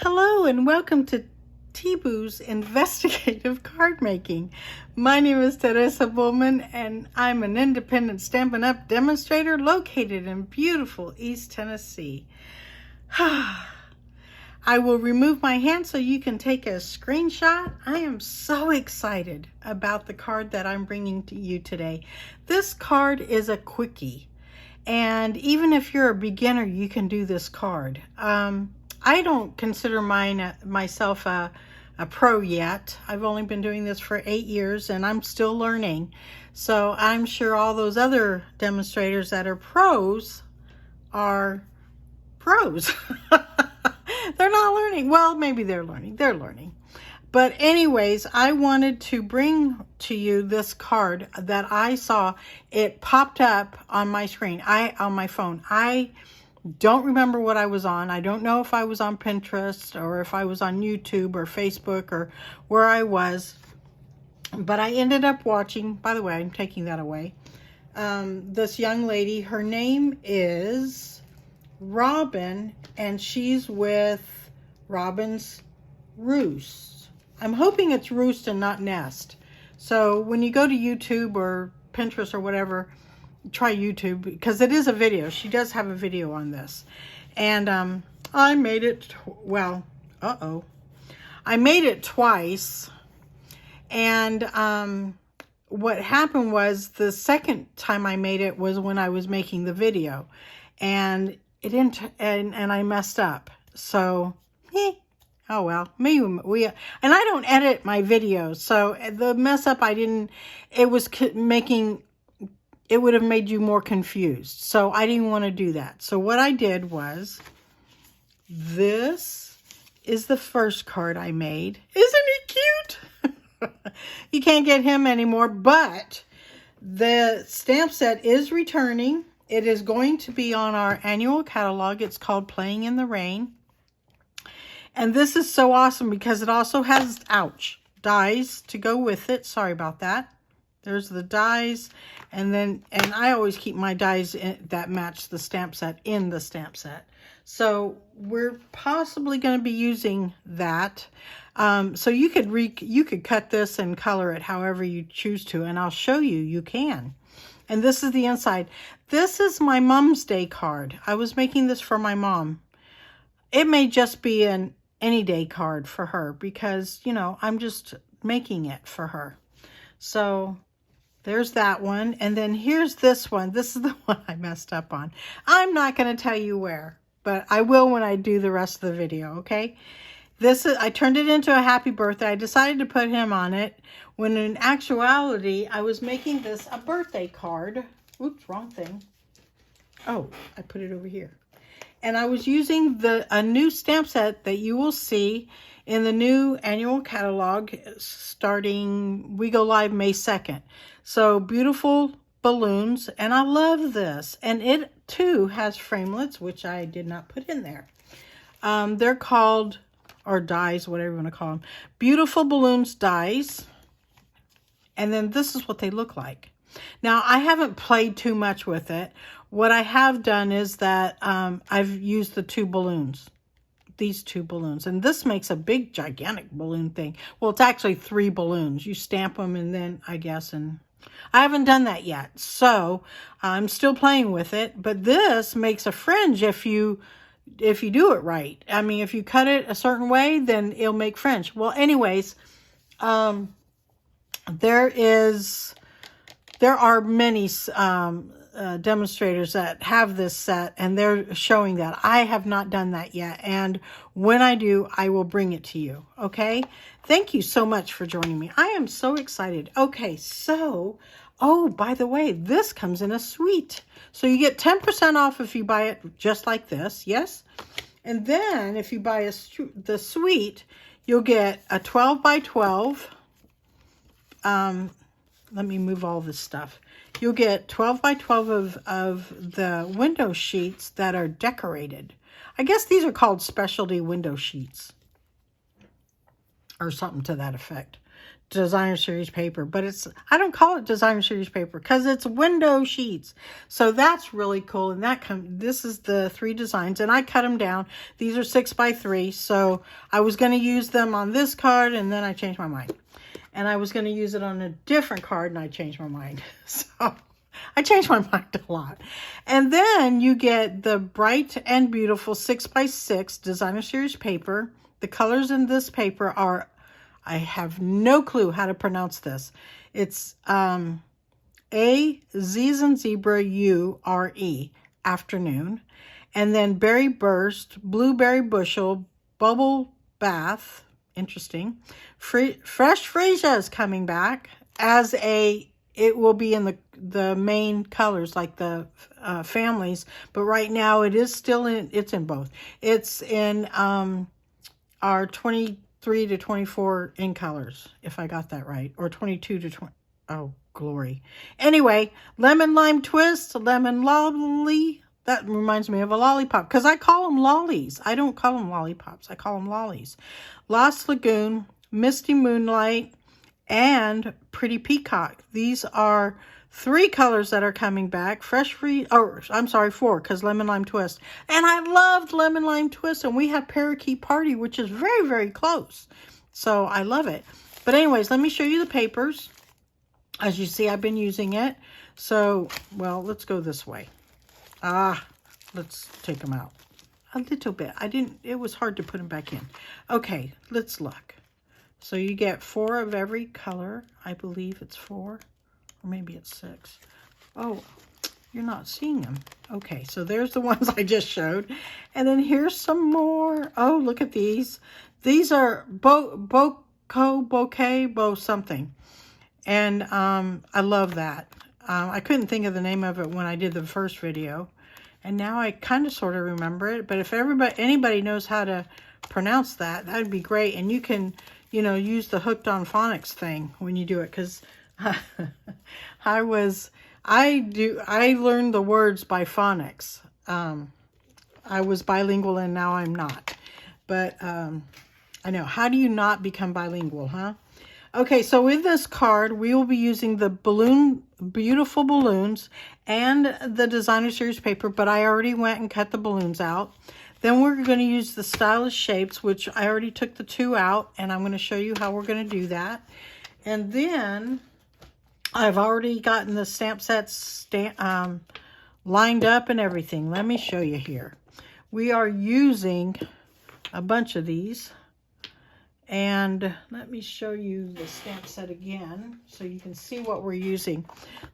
Hello and welcome to T-Boo's Investigative Card Making. My name is Teresa Bowman and I'm an independent Stampin' Up! Demonstrator located in beautiful East Tennessee. I will remove my hand so you can take a screenshot. I am so excited about the card that I'm bringing to you today. This card is a quickie, and even if you're a beginner, you can do this card. I don't consider myself a pro yet. I've only been doing this for 8 years and I'm still learning. So I'm sure all those other demonstrators that are pros are pros. They're not learning. Well, maybe they're learning. They're learning. But anyways, I wanted to bring to you this card that I saw. It popped up on my screen, on my phone. I don't remember what I was on. I don't know if I was on Pinterest or if I was on YouTube or Facebook or where I was. But I ended up watching, by the way, I'm taking that away. This young lady, her name is Robin, and she's with Robin's Roost. I'm hoping it's Roost and not Nest. So when you go to YouTube or Pinterest or whatever, try YouTube because it is a video. She does have a video on this. And I made it, I made it twice. And what happened was the second time I made it was when I was making the video. And it didn't, and I messed up. So, oh well, and I don't edit my videos. So the mess up it would have made you more confused. So I didn't want to do that. So what I did was, this is the first card I made. Isn't he cute? You can't get him anymore, but the stamp set is returning. It is going to be on our annual catalog. It's called Playing in the Rain. And this is so awesome because it also has, dies to go with it. Sorry about that. There's the dies, and I always keep my dies that match the stamp set in the stamp set. So we're possibly going to be using that. So you could cut this and color it however you choose to, and I'll show you. You can. And this is the inside. This is my Mom's Day card. I was making this for my mom. It may just be an any day card for her because, I'm just making it for her. So there's that one. And then here's this one. This is the one I messed up on. I'm not going to tell you where, but I will when I do the rest of the video, okay? I turned it into a happy birthday. I decided to put him on it when in actuality, I was making this a birthday card. Oops, wrong thing. Oh, I put it over here. And I was using a new stamp set that you will see in the new annual catalog starting, we go live May 2nd. So beautiful balloons, and I love this. And it too has framelits, which I did not put in there. They're called, or dies, whatever you want to call them. Beautiful balloons dies. And then this is what they look like. Now, I haven't played too much with it. What I have done is that I've used the two balloons. These two balloons, and this makes a big gigantic balloon thing. Well, it's actually 3 balloons. You stamp them and then and I haven't done that yet, so I'm still playing with it. But this makes a fringe if you do it right. I mean, if you cut it a certain way, then it'll make fringe. Well, anyways, there are many demonstrators that have this set, and they're showing that. I have not done that yet, and when I do, I will bring it to you, okay? Thank you so much for joining me. I am so excited. Okay, so, by the way, this comes in a suite. So you get 10% off if you buy it just like this, yes? And then if you buy the suite, you'll get a 12 by 12. Let me move all this stuff. You'll get 12 by 12 of the window sheets that are decorated. I guess these are called specialty window sheets or something to that effect. designer series paper, but I don't call it designer series paper because it's window sheets. So that's really cool. And this is the 3 designs, and I cut them down. These are 6x3. So I was going to use them on this card, and then I changed my mind. And I was going to use it on a different card, and I changed my mind. So I changed my mind a lot. And then you get the Bright and Beautiful 6x6 designer series paper. The colors in this paper are, I have no clue how to pronounce this. It's A, Z as in zebra, U, R, E, afternoon. And then Berry Burst, Blueberry Bushel, Bubble Bath, interesting. Fresh Freesia is coming back as it will be in the main colors, like the families. But right now it is still it's in both. It's in our 23 to 24 in colors, if I got that right, or 22 to 20. Oh, glory. Anyway, Lemon Lime Twist, Lemon Lolly. That reminds me of a lollipop, because I call them lollies. I don't call them lollipops. I call them lollies. Lost Lagoon, Misty Moonlight, and Pretty Peacock. These are 3 colors that are coming back. I'm sorry, 4, because Lemon Lime Twist. And I loved Lemon Lime Twist, and we have Parakeet Party, which is very, very close. So I love it. But anyways, let me show you the papers. As you see, I've been using it. So, well, let's go this way. Let's take them out a little bit. It was hard to put them back in. Okay, let's look. So you get 4 of every color. I believe it's 4, or maybe it's 6. Oh, you're not seeing them. Okay, so there's the ones I just showed. And then here's some more. Oh, look at these. These are bouquet, something. And I love that. I couldn't think of the name of it when I did the first video. And now I kind of sort of remember it. But if anybody knows how to pronounce that, that'd be great. And you can, use the Hooked on Phonics thing when you do it. Because I learned the words by phonics. I was bilingual and now I'm not. But I know. How do you not become bilingual, huh? Okay, so with this card, we will be using the beautiful balloons and the designer series paper, but I already went and cut the balloons out. Then we're going to use the stylish shapes, which I already took the 2 out, and I'm going to show you how we're going to do that. And then I've already gotten the stamp sets lined up and everything. Let me show you here. We are using a bunch of these. And let me show you the stamp set again so you can see what we're using.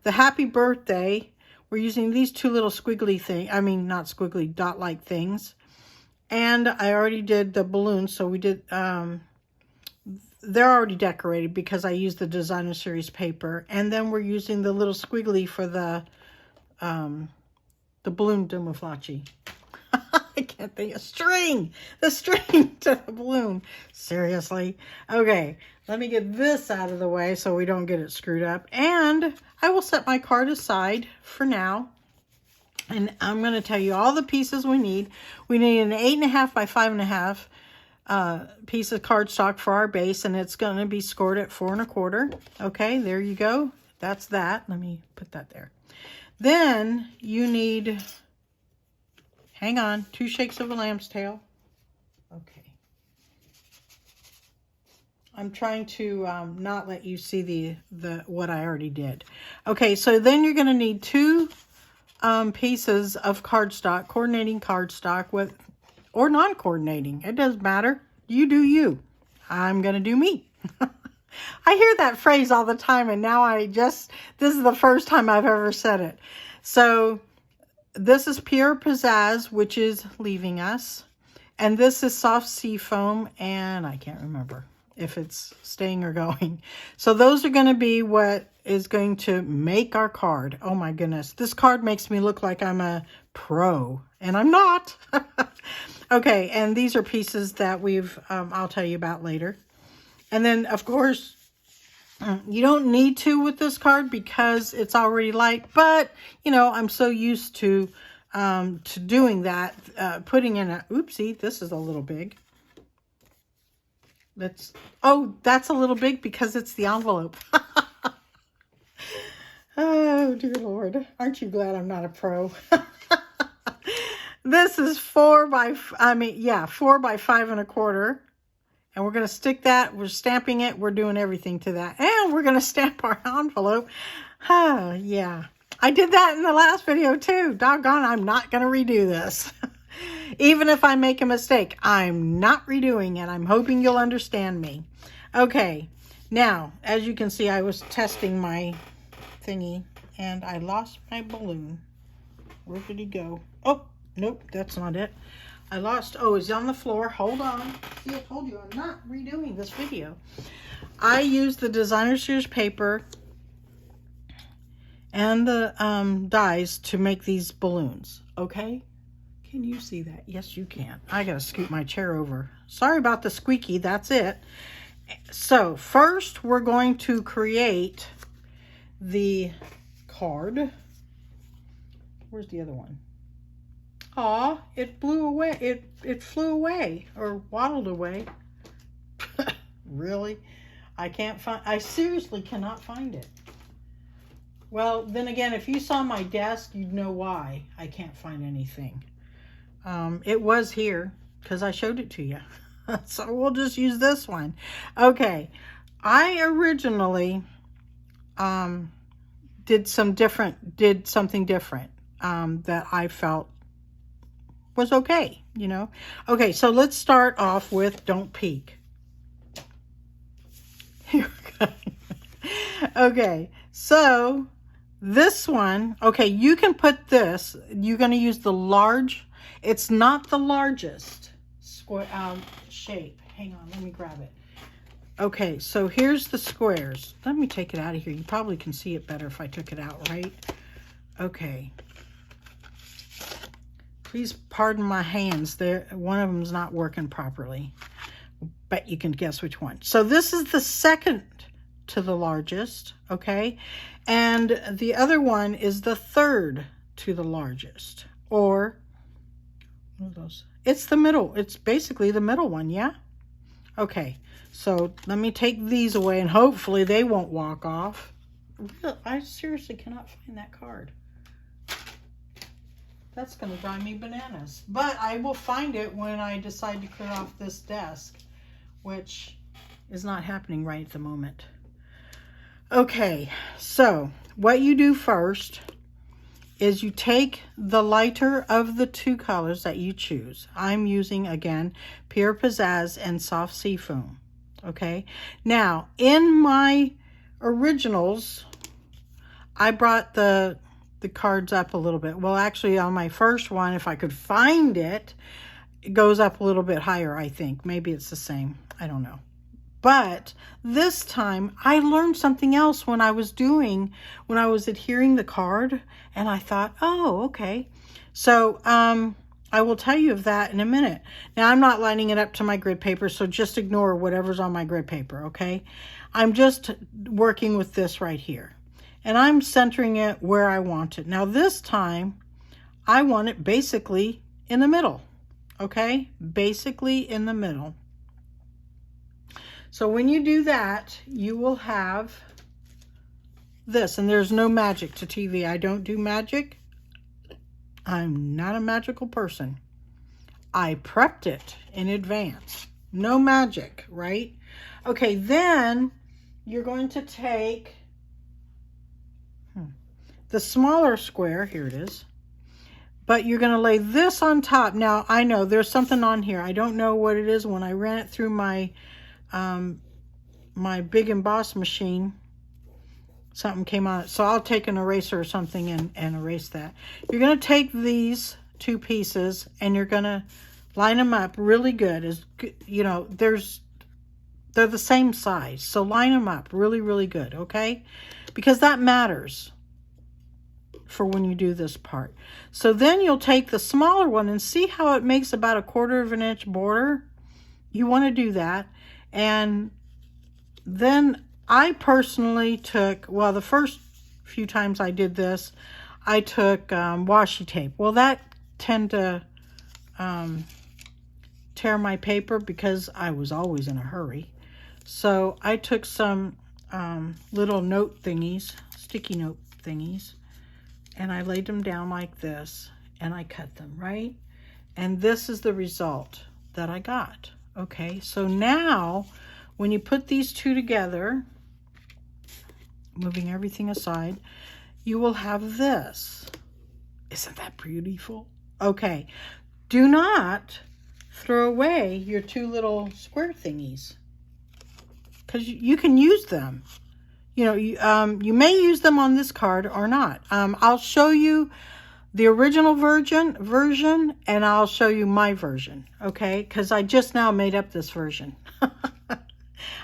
The Happy Birthday, we're using these 2 little squiggly things. I mean, not squiggly, dot-like things. And I already did the balloons, so we did, they're already decorated because I used the designer series paper. And then we're using the little squiggly for the balloon camouflage. I can't think of the string to the balloon. Seriously. Okay, let me get this out of the way so we don't get it screwed up. And I will set my card aside for now. And I'm going to tell you all the pieces we need. We need an 8.5 by 5.5 piece of cardstock for our base. And it's going to be scored at 4 1/4. Okay, there you go. That's that. Let me put that there. Then you need... Hang on, 2 shakes of a lamb's tail. Okay. I'm trying to not let you see the what I already did. Okay, so then you're going to need 2 pieces of cardstock, coordinating cardstock or non-coordinating. It doesn't matter. You do you. I'm going to do me. I hear that phrase all the time, and now this is the first time I've ever said it. So... this is Pure Pizzazz, which is leaving us. And this is Soft Sea Foam, and I can't remember if it's staying or going. So those are going to be what is going to make our card. Oh my goodness. This card makes me look like I'm a pro, and I'm not. Okay, and these are pieces that I'll tell you about later. And then, of course... you don't need to with this card because it's already light, but I'm so used to doing that, putting in oopsie, this is a little big. Oh, that's a little big because it's the envelope. Oh, dear Lord. Aren't you glad I'm not a pro? This is 4 by 5 1/4. And we're going to stick that. We're stamping it. We're doing everything to that. And we're going to stamp our envelope. Oh, yeah. I did that in the last video too. Doggone, I'm not going to redo this. Even if I make a mistake, I'm not redoing it. I'm hoping you'll understand me. Okay. Now, as you can see, I was testing my thingy and I lost my balloon. Where did he go? Oh, nope, that's not it. I lost, oh, it's on the floor. Hold on. See, I told you I'm not redoing this video. I used the designer series paper and the dies to make these balloons, okay? Can you see that? Yes, you can. I gotta scoot my chair over. Sorry about the squeaky, that's it. So, first we're going to create the card. Where's the other one? Aw, it blew away. It flew away or waddled away. Really? I seriously cannot find it. Well, then again, if you saw my desk, you'd know why I can't find anything. It was here because I showed it to you. So we'll just use this one. Okay. I originally did something different that I felt was okay, you know. Okay, so let's start off with don't peek. Here we go. Okay, so this one, okay, you can put this, you're going to use the large, it's not the largest square shape. Hang on, let me grab it. Okay, so here's the squares. Let me take it out of here. You probably can see it better if I took it out, right? Okay. Please pardon my hands. One of them is not working properly. But you can guess which one. So this is the second to the largest, okay? And the other one is the third to the largest. Or, what are those? It's the middle. It's basically the middle one, yeah? Okay, so let me take these away and hopefully they won't walk off. I seriously cannot find that card. That's going to drive me bananas. But I will find it when I decide to clear off this desk, which is not happening right at the moment. Okay, so what you do first is you take the lighter of the two colors that you choose. I'm using, again, Pure Pizzazz and Soft Sea Foam. Okay, now in my originals, I brought the cards up a little bit. Well, actually on my first one, if I could find it, it goes up a little bit higher, I think. Maybe it's the same. I don't know. But this time I learned something else when I was adhering the card, and I thought, oh, okay. So I will tell you of that in a minute. Now I'm not lining it up to my grid paper, so just ignore whatever's on my grid paper, okay? I'm just working with this right here. And I'm centering it where I want it. Now this time, I want it basically in the middle, okay? Basically in the middle. So when you do that, you will have this, and there's no magic to TV. I don't do magic. I'm not a magical person. I prepped it in advance. No magic, right? Okay, then you're going to take the smaller square, here it is, but you're going to lay this on top. Now, I know there's something on here. I don't know what it is. When I ran it through my my big emboss machine, something came on it. So I'll take an eraser or something and erase that. You're going to take these two pieces and you're going to line them up really good. As you know, they're the same size. So line them up really, really good, okay? Because that matters for when you do this part. So then you'll take the smaller one and see how it makes about 1/4 of an inch border. You want to do that. And then I personally took, well, the first few times I did this, I took washi tape. Well, that tend to tear my paper because I was always in a hurry. So I took some little note thingies, sticky note thingies, and I laid them down like this, and I cut them, right? And this is the result that I got. Okay, so now when you put these two together, moving everything aside, you will have this. Isn't that beautiful? Okay, do not throw away your two little square thingies, because you can use them. You know, you may use them on this card or not. I'll show you the original version, and I'll show you my version, okay? Because I just now made up this version.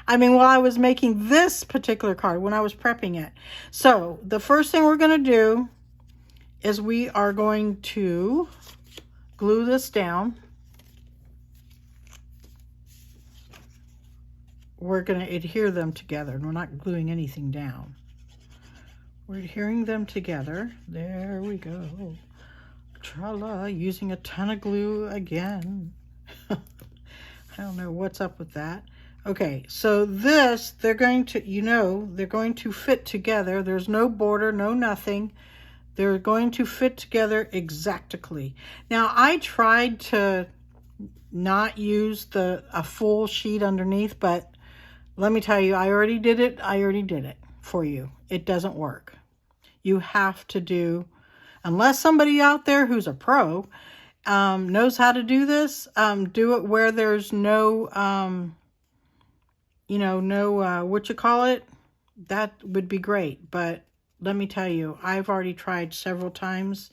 I mean, while I was making this particular card, when I was prepping it. So the first thing we're going to do is we are going to glue this down. We're going to adhere them together, and we're not gluing anything down. We're adhering them together. There we go. Tra-la, using a ton of glue again. I don't know what's up with that. Okay, so this, they're going to, you know, they're going to fit together. There's no border, no nothing. They're going to fit together exactly. Now, I tried to not use a full sheet underneath, but let me tell you, I already did it. I already did it for you. It doesn't work. You have to do, unless somebody out there who's a pro knows how to do this, do it where there's no, you know, no, what you call it? That would be great. But let me tell you, I've already tried several times,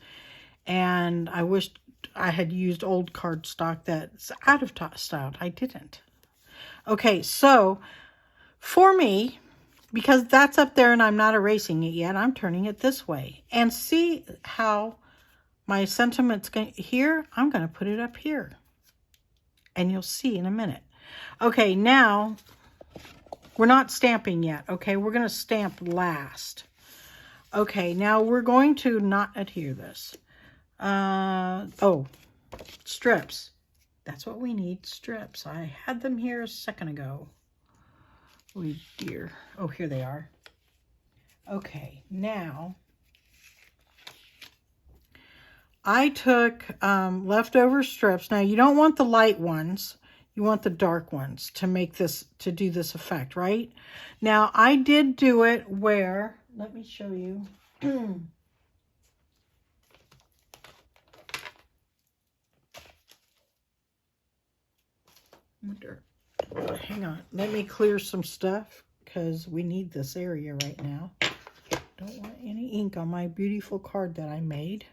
and I wish I had used old cardstock that's out of style. I didn't. Okay, so for me, because that's up there and I'm not erasing it yet, I'm turning it this way. And see how my sentiment's going here? I'm going to put it up here. And you'll see in a minute. Okay, now we're not stamping yet. Okay, we're going to stamp last. Okay, now we're going to not adhere this. Oh, strips. That's what we need, strips. I had them here a second ago. Oh dear. Oh, here they are. Okay, now I took leftover strips. Now you don't want the light ones. You want the dark ones to make this, to do this effect, right? Now I did do it where, let me show you. Hang on, let me clear some stuff because we need this area right now. Don't want any ink on my beautiful card that I made.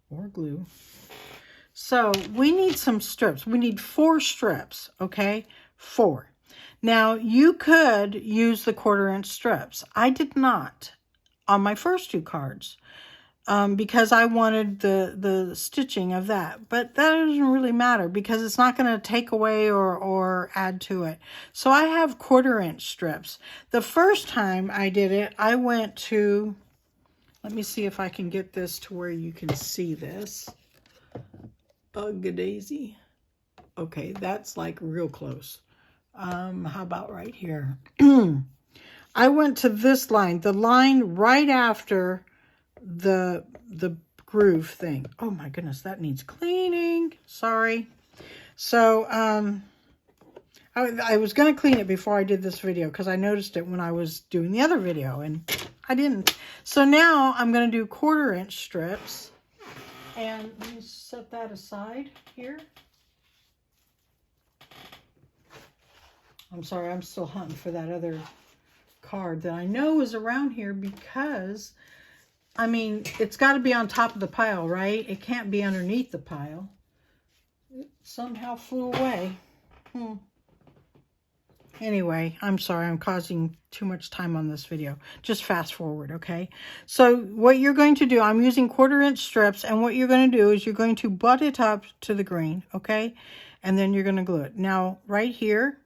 Or glue. So we need some strips. We need 4 strips, okay? 4. Now you could use the 1/4" strips. I did not on my first 2 cards. Because I wanted the stitching of that. But that doesn't really matter because it's not going to take away or add to it. So I have 1/4" strips. The first time I did it, I went to, let me see if I can get this to where you can see this. Bug-a-daisy. Okay, that's like real close. How about right here? I went to this line, the line right after the groove thing. Oh my goodness, that needs cleaning. Sorry. So I was going to clean it before I did this video because I noticed it when I was doing the other video and I didn't. So now I'm going to do 1/4" strips, and let me set that aside here. I'm sorry, I'm still hunting for that other card that I know is around here because, I mean, it's got to be on top of the pile, right? It can't be underneath the pile. It somehow flew away. Anyway, I'm sorry, I'm causing too much time on this video. Just fast forward, okay? So what you're going to do, I'm using 1/4" strips, and what you're going to do is you're going to butt it up to the green, okay? And then you're going to glue it. Now, right here,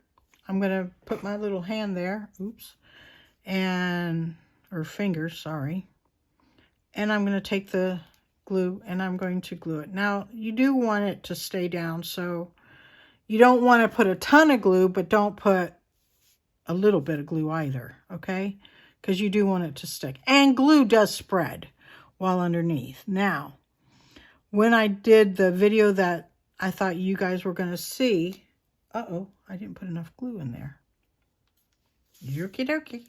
I'm going to put my little hand there. Oops. And, or fingers, sorry. And I'm going to take the glue, and I'm going to glue it. Now, you do want it to stay down, so you don't want to put a ton of glue, but don't put a little bit of glue either, okay? Because you do want it to stick. And glue does spread while underneath. Now, when I did the video that I thought you guys were going to see, uh-oh, I didn't put enough glue in there. Okie dokie.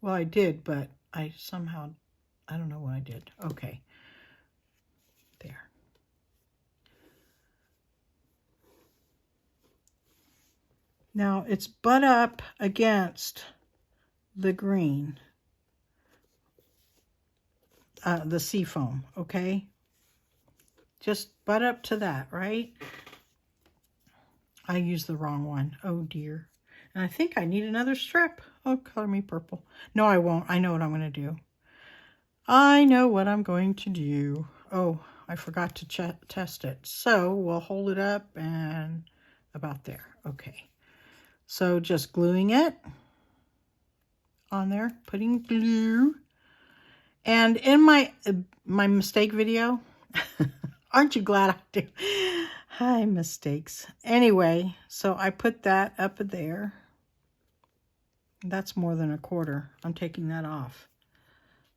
Well, I did, but I somehow, I don't know what I did. Okay. There. Now, it's butt up against the green, the seafoam, okay? Just butt up to that, right? I used the wrong one. Oh, dear. And I think I need another strip. Oh, color me purple. No, I won't. I know what I'm going to do. I know what I'm going to do. Oh, I forgot to test it. So we'll hold it up and about there. Okay. So just gluing it on there, putting glue. And in my mistake video, aren't you glad I do? Hi, mistakes. Anyway, so I put that up there. That's more than a quarter. I'm taking that off.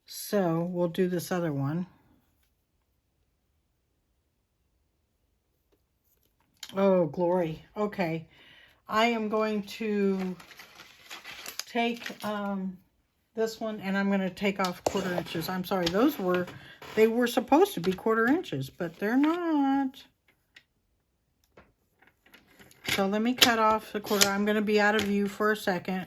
So we'll do this other one. Oh, glory. Okay. I am going to take this one, and I'm going to take off 1/4 inches. I'm sorry, they were supposed to be 1/4 inches, but they're not. So let me cut off the 1/4. I'm going to be out of view for a second.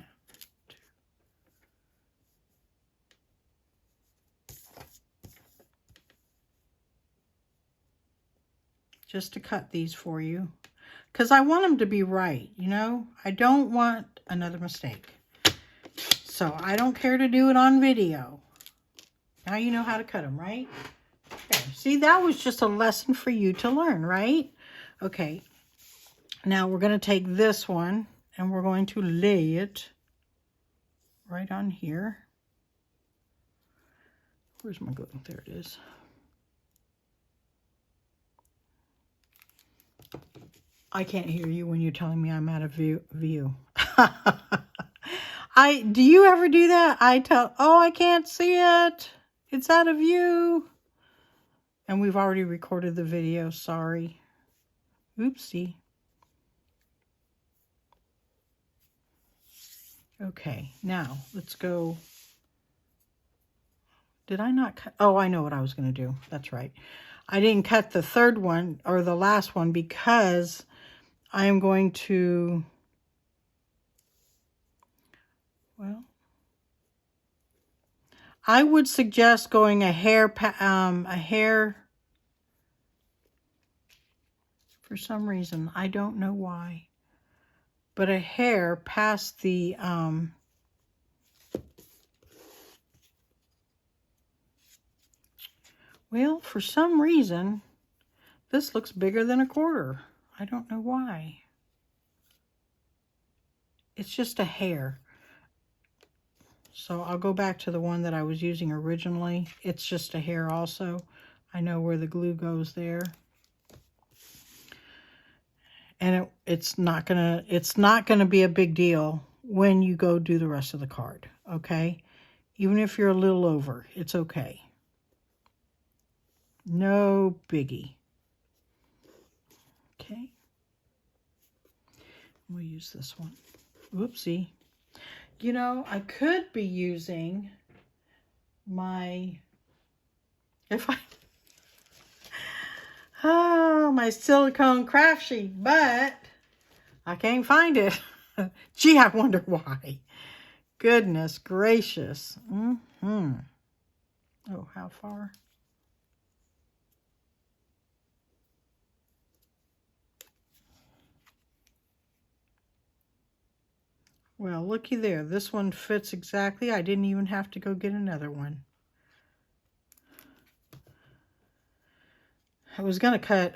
Just to cut these for you. Because I want them to be right, you know? I don't want another mistake. So I don't care to do it on video. Now you know how to cut them, right? Okay. See, that was just a lesson for you to learn, right? Okay. Now we're going to take this one and we're going to lay it right on here. Where's my glue? There it is. I can't hear you when you're telling me I'm out of view. Do you ever do that? Oh, I can't see it. It's out of view. And we've already recorded the video. Sorry. Oopsie. Okay, now let's go. Did I not cut? Oh, I know what I was going to do. That's right. I didn't cut the third one or the last one because I am going to, well, I would suggest going a hair, for some reason, I don't know why, but a hair past the, well, for some reason, this looks bigger than a 1/4. I don't know why. It's just a hair. So I'll go back to the one that I was using originally. It's just a hair also. I know where the glue goes there. And it's not gonna be a big deal when you go do the rest of the card, okay? Even if you're a little over, it's okay. No biggie. Okay. We'll use this one. Whoopsie. You know, I could be using my, my silicone craft sheet, but I can't find it. Gee, I wonder why. Goodness gracious. Oh, how far? Well, looky there. This one fits exactly. I didn't even have to go get another one. I was going to cut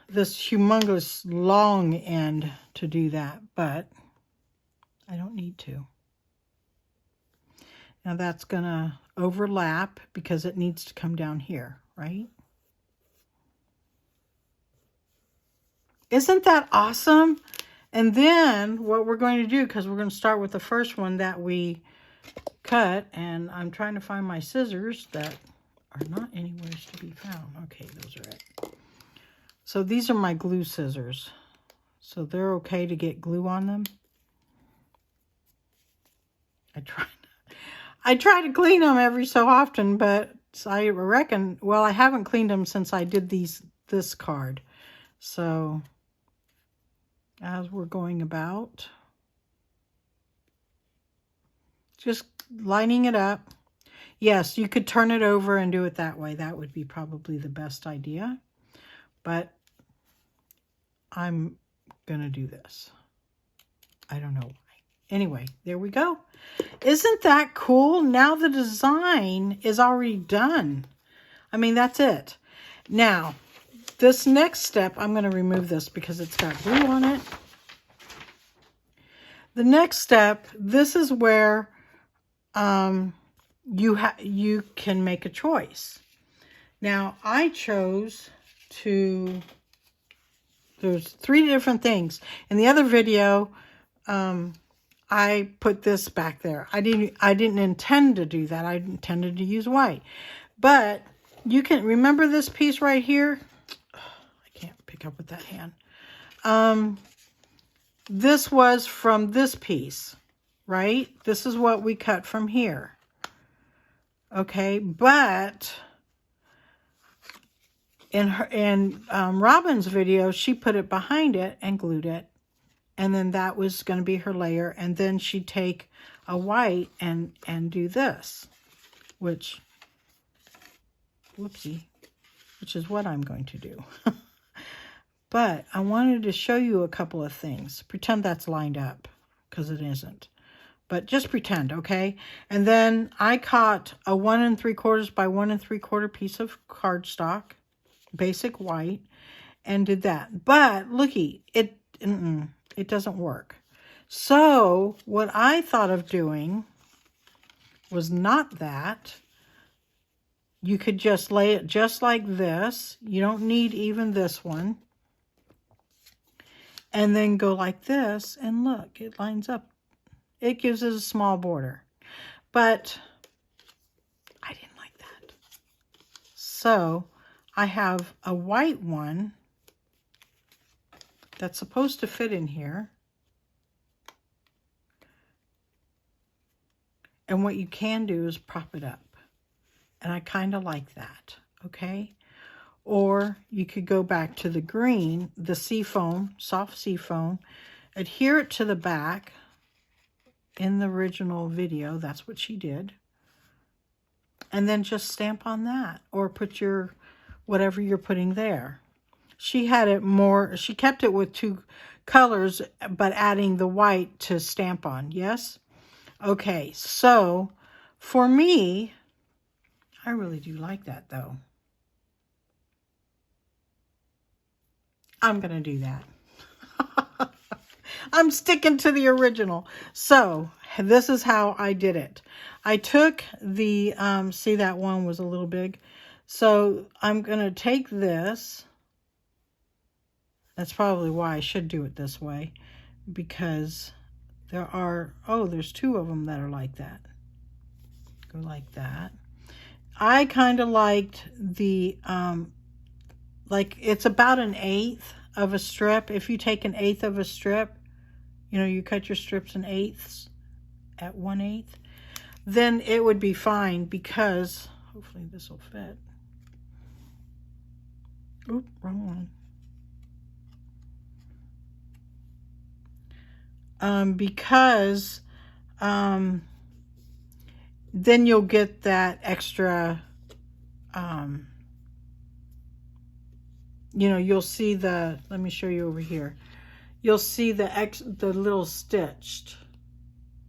this humongous long end to do that, but I don't need to. Now that's going to overlap because it needs to come down here, right? Isn't that awesome? And then what we're going to do, because we're going to start with the first one that we cut, and I'm trying to find my scissors that are not anywhere to be found. Okay, those are it. So these are my glue scissors. So they're okay to get glue on them. I try to clean them every so often, but I reckon, well, I haven't cleaned them since I did this card. So as we're going about, just lining it up. Yes, you could turn it over and do it that way. That would be probably the best idea. But I'm going to do this. I don't know why. Anyway, there we go. Isn't that cool? Now the design is already done. I mean, that's it. Now, this next step, I'm going to remove this because it's got glue on it. The next step, this is where you can make a choice. Now, I chose to, there's 3 different things. In the other video, I put this back there. I didn't intend to do that. I intended to use white. But you can remember this piece right here. I can't pick up with that hand. This was from this piece, right? This is what we cut from here. Okay, but in Robin's video, she put it behind it and glued it. And then that was going to be her layer. And then she'd take a white and do this, which, whoopsie, which is what I'm going to do. But I wanted to show you a couple of things. Pretend that's lined up, because it isn't. But just pretend, okay? And then I caught a 1 3/4 by 1 3/4 piece of cardstock, basic white, and did that. But looky, it doesn't work. So what I thought of doing was not that. You could just lay it just like this. You don't need even this one. And then go like this, and look, it lines up. It gives it a small border. But I didn't like that. So I have a white one that's supposed to fit in here. And what you can do is prop it up. And I kind of like that, okay? Or you could go back to the green, the seafoam, soft seafoam, adhere it to the back. In the original video, that's what she did. And then just stamp on that, or put your, whatever you're putting there. She had it more, she kept it with 2 colors, but adding the white to stamp on, yes? Okay, so for me, I really do like that though. I'm going to do that. I'm sticking to the original. So this is how I did it. I took the, see that one was a little big. So I'm going to take this. That's probably why I should do it this way. Because there are, there's 2 of them that are like that. Go like that. I kind of liked the, like it's about 1/8 of a strip. If you take 1/8 of a strip, you know, you cut your strips in 1/8 at 1/8, then it would be fine, because hopefully this will fit. Oop, wrong one. Because then you'll get that extra, you know, you'll see the, let me show you over here. You'll see the little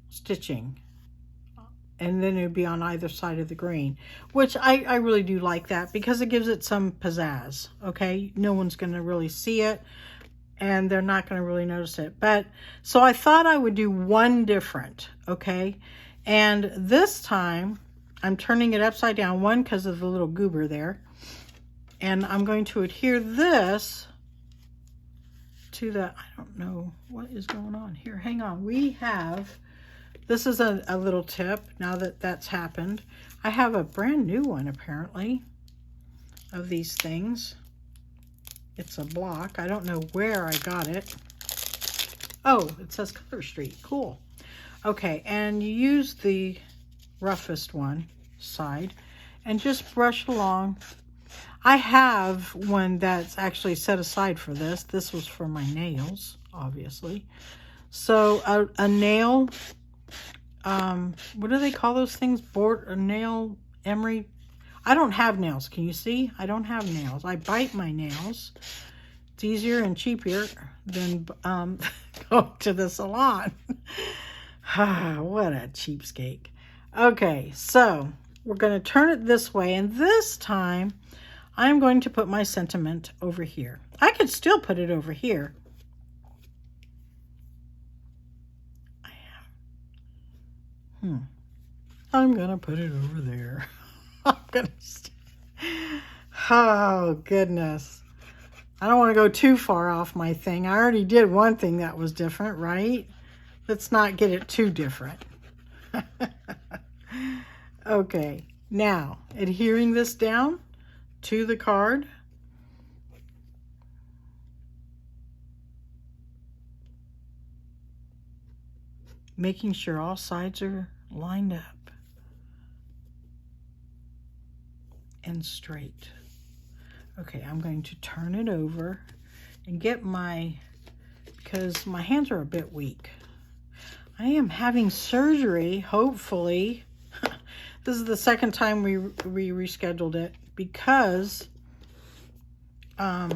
stitching. And then it would be on either side of the green, which I really do like that, because it gives it some pizzazz, okay? No one's going to really see it, and they're not going to really notice it. But, so I thought I would do one different, okay? And this time, I'm turning it upside down, one, because of the little goober there. And I'm going to adhere this to the, I don't know what is going on here. Hang on. We have, this is a little tip now that that's happened. I have a brand new one apparently of these things. It's a block. I don't know where I got it. Oh, it says Color Street. Cool. Okay, and you use the roughest one side and just brush along. I have one that's actually set aside for this. This was for my nails, obviously. So a nail, what do they call those things? A nail emery. I don't have nails. Can you see? I don't have nails. I bite my nails. It's easier and cheaper than go to the salon. What a cheapskate. Okay, so we're going to turn it this way, and this time I'm going to put my sentiment over here. I could still put it over here. I'm going to put it over there. Oh, goodness. I don't want to go too far off my thing. I already did one thing that was different, right? Let's not get it too different. Okay, now adhering this down to the card. Making sure all sides are lined up and straight. Okay, I'm going to turn it over and get because my hands are a bit weak. I am having surgery, hopefully. This is the second time we rescheduled it because my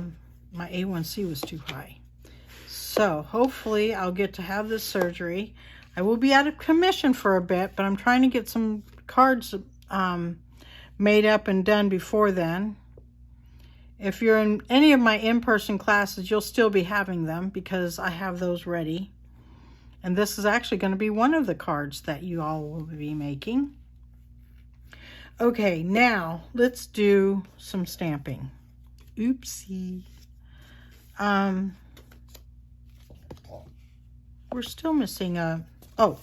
A1C was too high. So hopefully I'll get to have this surgery. I will be out of commission for a bit, but I'm trying to get some cards made up and done before then. If you're in any of my in-person classes, you'll still be having them because I have those ready. And this is actually going to be one of the cards that you all will be making. Okay, now let's do some stamping. Oopsie. We're still missing a, oh,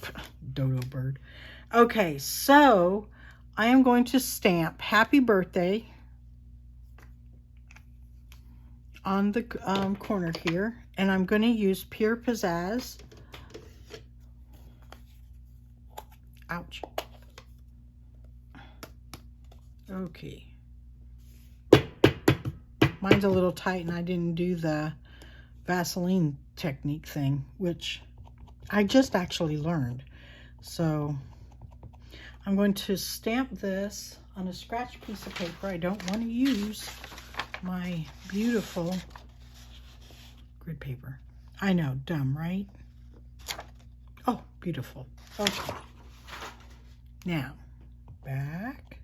dodo bird. Okay, so I am going to stamp Happy Birthday on the corner here, and I'm going to use Pure Pizzazz. Ouch. Okay. Mine's a little tight and I didn't do the Vaseline technique thing, which I just actually learned. So I'm going to stamp this on a scratch piece of paper. I don't want to use my beautiful grid paper. I know, dumb, right? Oh, beautiful. Okay. Now, back.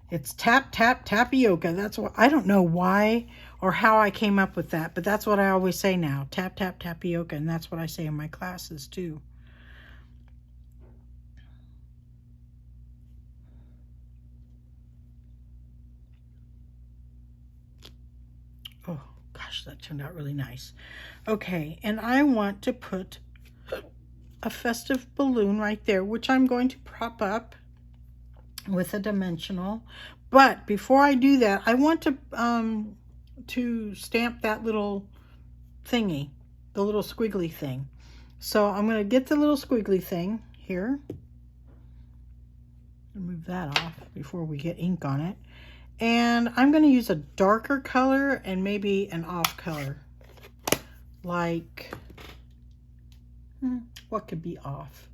It's tap, tap, tapioca. That's what, I don't know why or how I came up with that, but that's what I always say now. Tap, tap, tapioca. And that's what I say in my classes too. Oh, gosh, that turned out really nice. Okay, and I want to put a festive balloon right there, which I'm going to prop up with a dimensional. But before I do that, I want to stamp that little thingy, the little squiggly thing. So I'm going to get the little squiggly thing here. Move that off before we get ink on it. And I'm going to use a darker color and maybe an off color. Like, what could be off?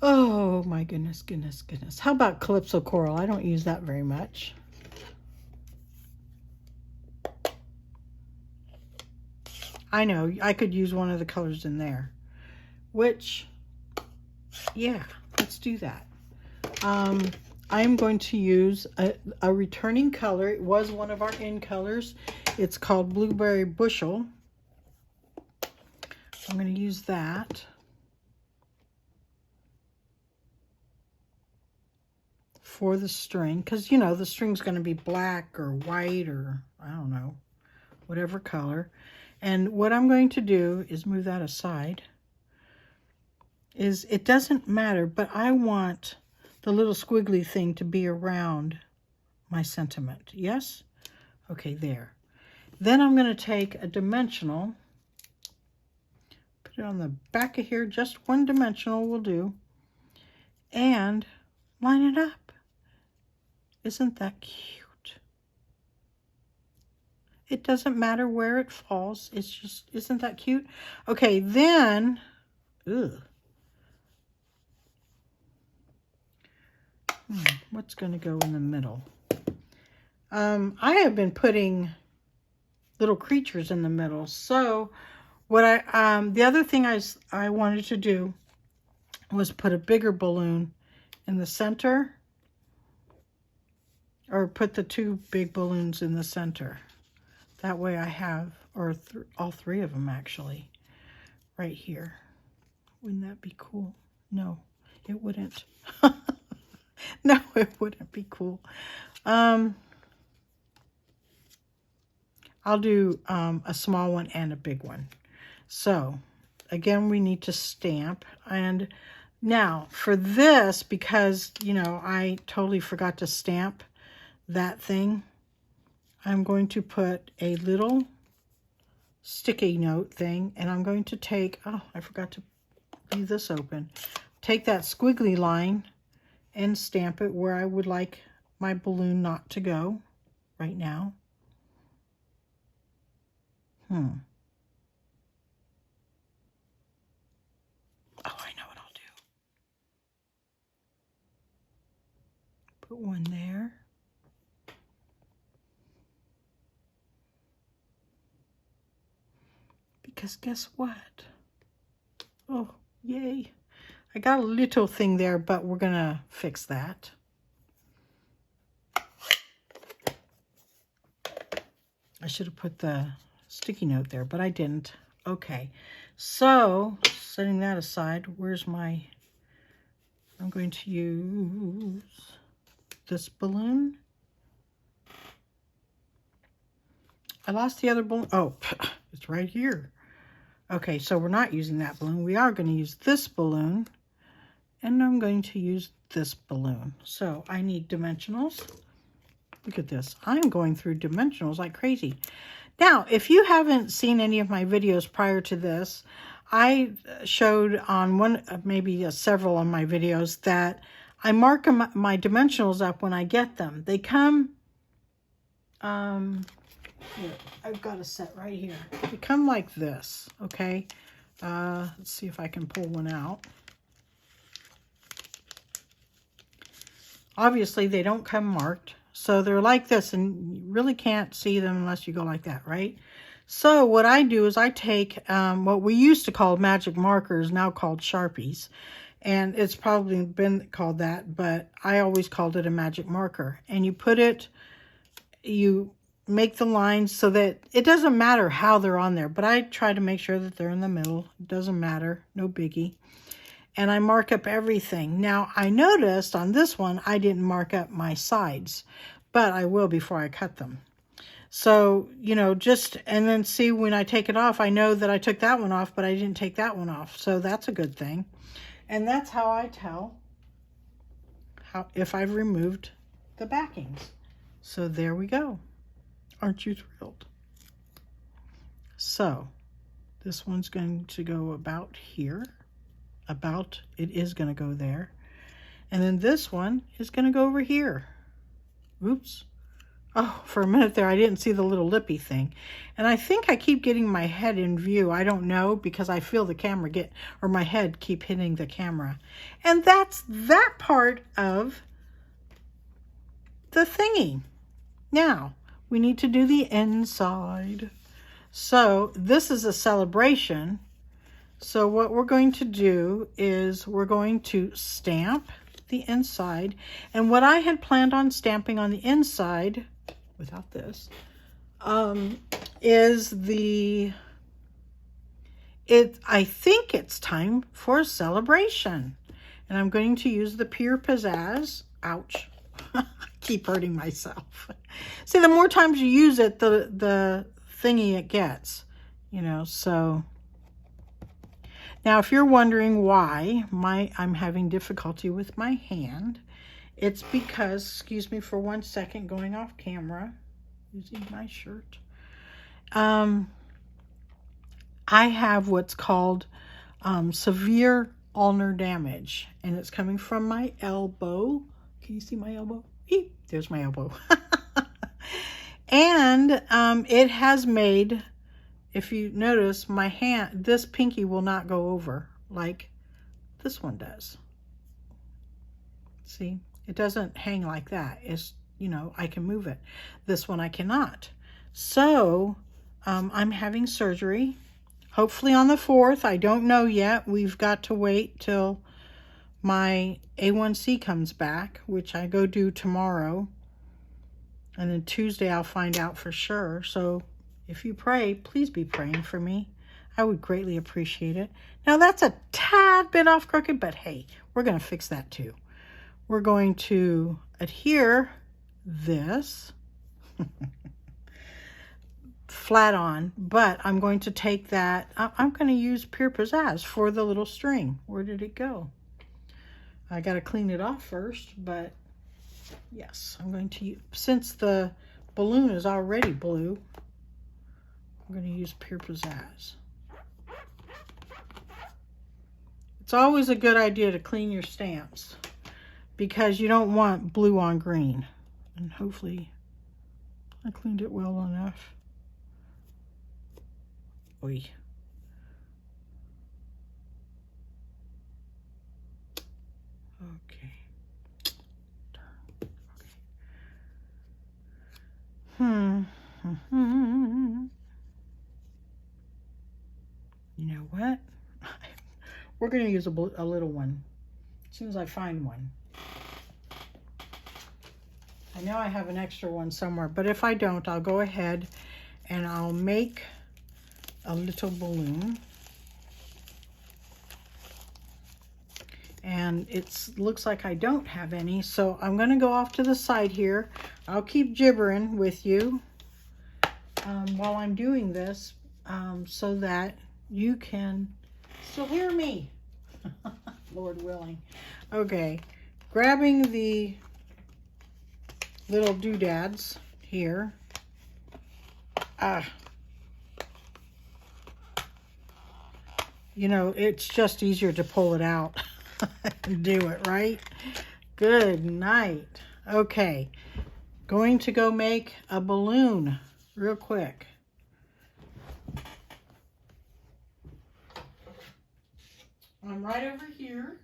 Oh my goodness, goodness, goodness. How about Calypso Coral? I don't use that very much. I know, I could use one of the colors in there. Which, yeah, let's do that. I'm going to use a returning color. It was one of our in colors. It's called Blueberry Bushel. I'm going to use that. for the string, because, you know, the string's going to be black or white or, I don't know, whatever color. And what I'm going to do is move that aside. It doesn't matter, but I want the little squiggly thing to be around my sentiment. Yes? Okay, there. Then I'm going to take a dimensional, put it on the back of here, just one dimensional will do, and line it up. Isn't that cute? It doesn't matter where it falls. It's just, isn't that cute? Okay, then, what's going to go in the middle? I have been putting little creatures in the middle. So what the other thing I wanted to do was put a bigger balloon in the center, or put the two big balloons in the center. That way I have, or all three of them actually, right here. Wouldn't that be cool? No, it wouldn't. No, it wouldn't be cool. I'll do a small one and a big one. So again, we need to stamp. And now for this, because, you know, I totally forgot to stamp that thing, I'm going to put a little sticky note thing, and I'm going to take, oh, I forgot to leave this open. Take that squiggly line and stamp it where I would like my balloon not to go right now. Oh, I know what I'll do. Put one there. Because guess what? Oh, yay. I got a little thing there, but we're going to fix that. I should have put the sticky note there, but I didn't. Okay, so setting that aside, where's my, I'm going to use this balloon. I lost the other balloon. Oh, it's right here. Okay, so we're not using that balloon. We are going to use this balloon, and I'm going to use this balloon. So I need dimensionals. Look at this. I'm going through dimensionals like crazy. Now, if you haven't seen any of my videos prior to this, I showed on one, maybe several of my videos, that I mark my dimensionals up when I get them. They come, here, I've got a set right here. They come like this, okay? Let's see if I can pull one out. Obviously, they don't come marked. So they're like this, and you really can't see them unless you go like that, right? So what I do is I take what we used to call magic markers, now called Sharpies. And it's probably been called that, but I always called it a magic marker. And you put it, you make the lines so that it doesn't matter how they're on there, but I try to make sure that they're in the middle. It doesn't matter, no biggie. And I mark up everything. Now, I noticed on this one, I didn't mark up my sides, but I will before I cut them. So, you know, just, and then see when I take it off, I know that I took that one off, but I didn't take that one off. So that's a good thing. And that's how I tell if I've removed the backings. So there we go. Aren't you thrilled? So this one's going to go about here. It is going to go there. And then this one is going to go over here. Oops. Oh, for a minute there, I didn't see the little lippy thing. And I think I keep getting my head in view. I don't know, because I feel the camera or my head keep hitting the camera. And that's that part of the thingy. Now, we need to do the inside. So this is a celebration. So what we're going to do is we're going to stamp the inside. And what I had planned on stamping on the inside, without this, is I think it's time for a celebration. And I'm going to use the Pure Pizzazz, ouch, Keep hurting myself. See, the more times you use it, the thingy it gets, you know. So now if you're wondering why I'm having difficulty with my hand, it's because, excuse me for 1 second, going off camera using my shirt. I have what's called severe ulnar damage, and it's coming from my elbow. Can you see my elbow? Eep, there's my elbow. And it has made, if you notice, my hand, this pinky will not go over like this one does. See, it doesn't hang like that. It's, you know, I can move it. This one I cannot. So I'm having surgery, hopefully on the 4th. I don't know yet. We've got to wait till my A1C comes back, which I go do tomorrow. And then Tuesday I'll find out for sure. So if you pray, please be praying for me. I would greatly appreciate it. Now that's a tad bit off crooked, but hey, we're going to fix that too. We're going to adhere this flat on, but I'm going to take that. I'm going to use Pure Pizzazz for the little string. Where did it go? I got to clean it off first, but yes, I'm going to use, since the balloon is already blue, I'm going to use Pure Pizzazz. It's always a good idea to clean your stamps because you don't want blue on green. And hopefully I cleaned it well enough. Oy. Okay. You know what? We're going to use a little one as soon as I find one. I know I have an extra one somewhere, but if I don't, I'll go ahead and I'll make a little balloon. And it looks like I don't have any, so I'm going to go off to the side here. I'll keep gibbering with you while I'm doing this so that you can still hear me. Lord willing. Okay, grabbing the little doodads here. You know, it's just easier to pull it out and do it, right? Good night. Okay, going to go make a balloon real quick. I'm right over here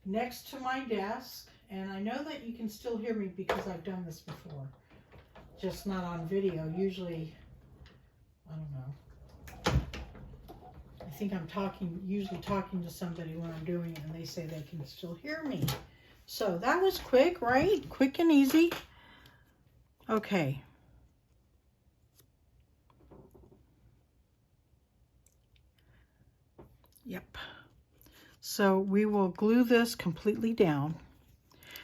next to my desk, and I know that you can still hear me because I've done this before, just not on video. Usually, I don't know. I think I'm usually talking to somebody when I'm doing it, and they say they can still hear me. So that was quick, right? Quick and easy. Okay. Yep. So we will glue this completely down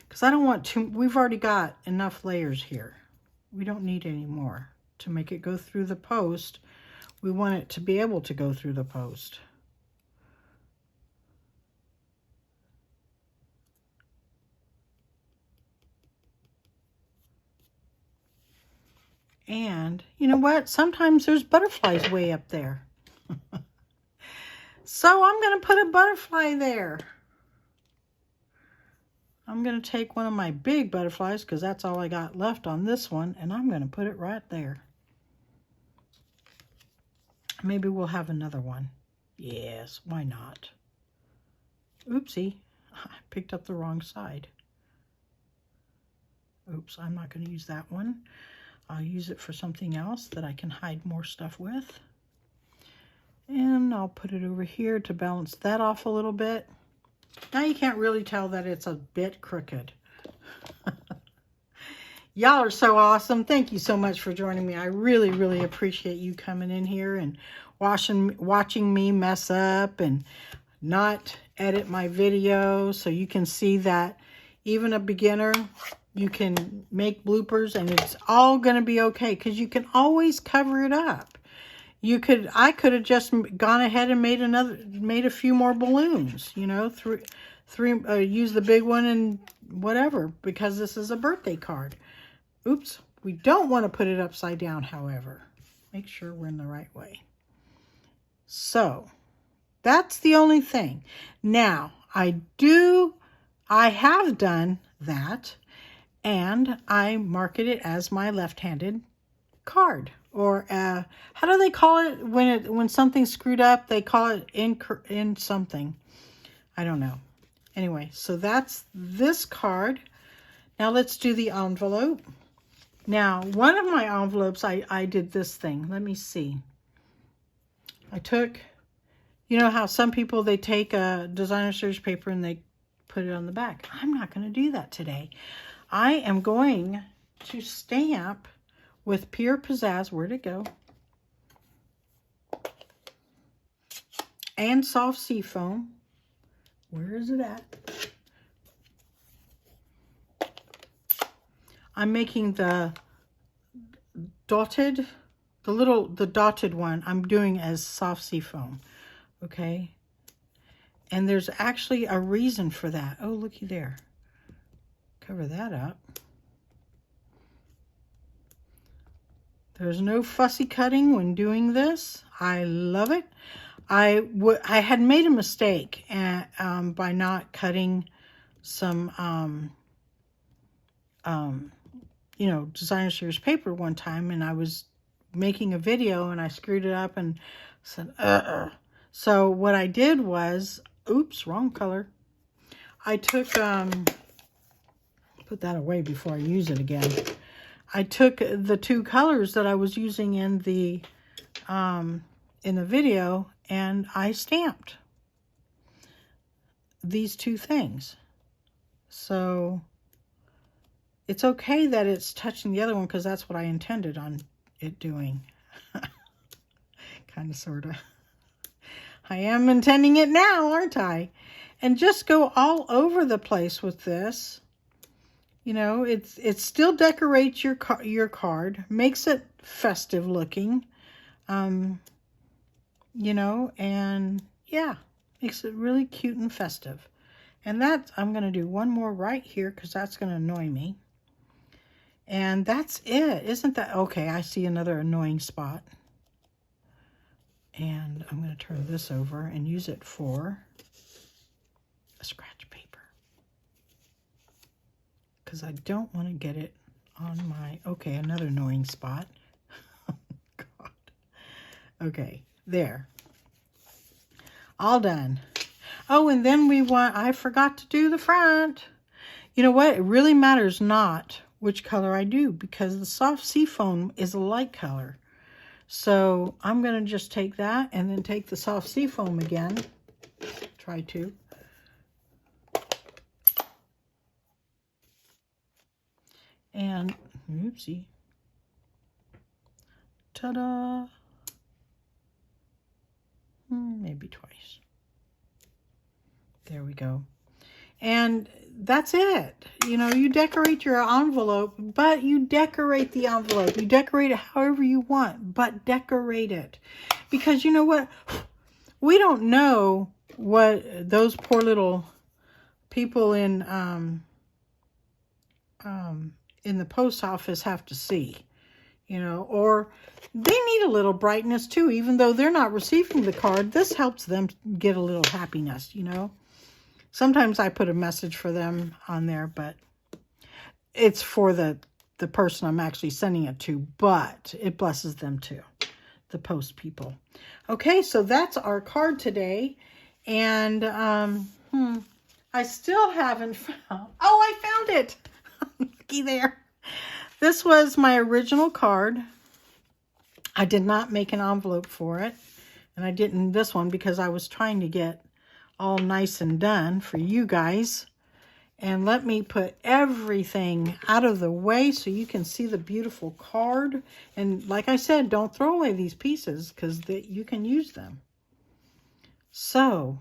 because I don't want to, we've already got enough layers here. We don't need any more to make it go through the post. We want it to be able to go through the post. And you know what? Sometimes there's butterflies way up there. So I'm going to put a butterfly there. I'm going to take one of my big butterflies because that's all I got left on this one, and I'm going to put it right there. Maybe we'll have another one. Yes, why not? Oopsie, I picked up the wrong side. Oops, I'm not going to use that one. I'll use it for something else that I can hide more stuff with. And I'll put it over here to balance that off a little bit. Now you can't really tell that it's a bit crooked. Y'all are so awesome. Thank you so much for joining me. I really, really appreciate you coming in here and watching me mess up and not edit my video so you can see that even a beginner You can make bloopers and it's all going to be okay because you can always cover it up. I could have just gone ahead and made a few more balloons, you know, use the big one and whatever, because this is a birthday card. Oops, we don't want to put it upside down, however. Make sure we're in the right way. So, that's the only thing. Now, I have done that, and I market it as my left-handed card. Or how do they call it when something's screwed up? They call it in something. I don't know. Anyway, so that's this card. Now let's do the envelope. Now, one of my envelopes, I did this thing. Let me see. I took, you know how some people, they take a designer series paper and they put it on the back. I'm not going to do that today. I am going to stamp with Pure Pizzazz. Where'd it go? And soft seafoam. Where is it at? I'm making the dotted one. I'm doing as soft seafoam. Okay. And there's actually a reason for that. Oh, looky there. Cover that up. There's no fussy cutting when doing this. I love it. I had made a mistake by not cutting some, you know, designer series paper one time, and I was making a video and I screwed it up and said, So what I did was, oops, wrong color. I took, put that away before I use it again. I took the two colors that I was using in the video and I stamped these two things. So it's okay that it's touching the other one because that's what I intended on it doing. Kind of, sort of. I am intending it now, aren't I? And just go all over the place with this. You know, it still decorates your card, makes it festive looking, you know, and yeah, makes it really cute and festive. And I'm going to do one more right here because that's going to annoy me. And that's it. Isn't that okay? I see another annoying spot. And I'm going to turn this over and use it for a scratch paper. Because I don't want to get it on my, okay, another annoying spot. Oh, God. Okay, there. All done. Oh, and then I forgot to do the front. You know what? It really matters not which color I do because the soft seafoam is a light color. So I'm going to just take that and then take the soft seafoam again. Try to. And, oopsie, ta-da, maybe twice. There we go. And that's it. You know, you decorate your envelope, but you decorate the envelope. You decorate it however you want, but decorate it. Because you know what? We don't know what those poor little people in the post office have to see, you know, or they need a little brightness too, even though they're not receiving the card. This helps them get a little happiness, you know. Sometimes I put a message for them on there, but it's for the person I'm actually sending it to, but it blesses them too, the post people. Okay, so that's our card today. And I still haven't found, oh, I found it. Looky there. This was my original card. I did not make an envelope for it. And I didn't this one because I was trying to get all nice and done for you guys. And let me put everything out of the way so you can see the beautiful card. And like I said, don't throw away these pieces because you can use them. So,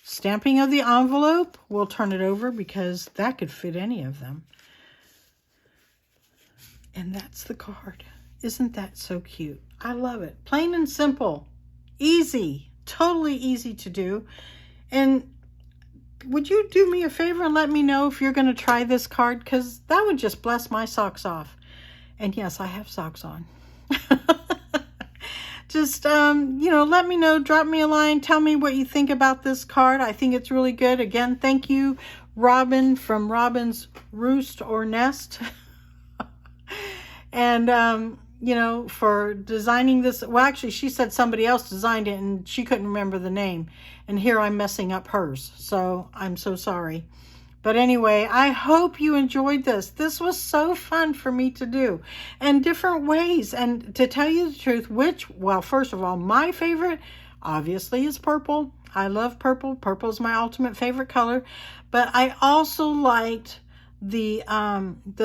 stamping of the envelope, we'll turn it over because that could fit any of them. And that's the card. Isn't that so cute? I love it. Plain and simple. Easy. Totally easy to do. And would you do me a favor and let me know if you're going to try this card? Because that would just bless my socks off. And yes, I have socks on. Just, let me know. Drop me a line. Tell me what you think about this card. I think it's really good. Again, thank you, Robin from Robin's Roost or Nest. And, for designing this. Well, actually, she said somebody else designed it and she couldn't remember the name. And here I'm messing up hers. So I'm so sorry. But anyway, I hope you enjoyed this. This was so fun for me to do. And different ways. And to tell you the truth, well, first of all, my favorite, obviously, is purple. I love purple. Purple is my ultimate favorite color. But I also liked the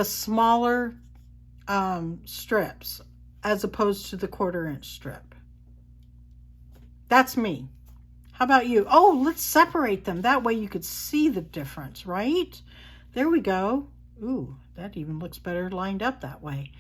smaller strips as opposed to the 1/4-inch strip. That's me. How about you? Oh, let's separate them. That way you could see the difference, right? There we go. Ooh, that even looks better lined up that way.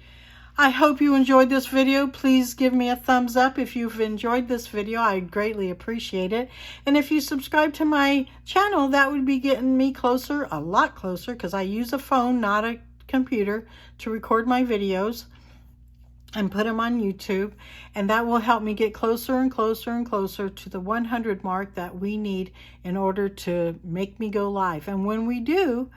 I hope you enjoyed this video. Please give me a thumbs up if you've enjoyed this video. I'd greatly appreciate it. And if you subscribe to my channel, that would be getting me closer, a lot closer, because I use a phone, not a computer, to record my videos and put them on YouTube, and that will help me get closer and closer and closer to the 100 mark that we need in order to make me go live. And when we do,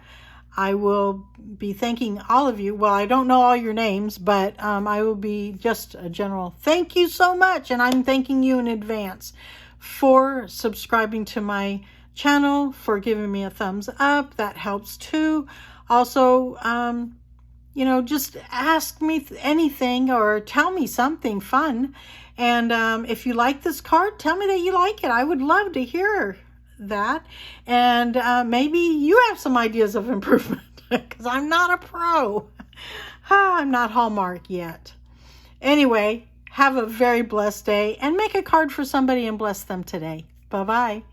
I will be thanking all of you. Well, I don't know all your names, but I will be just a general thank you so much, and I'm thanking you in advance for subscribing to my channel, for giving me a thumbs up. That helps too. Also, just ask me anything or tell me something fun. And if you like this card, tell me that you like it. I would love to hear that. And maybe you have some ideas of improvement, because I'm not a pro. I'm not Hallmark yet. Anyway, have a very blessed day and make a card for somebody and bless them today. Bye-bye.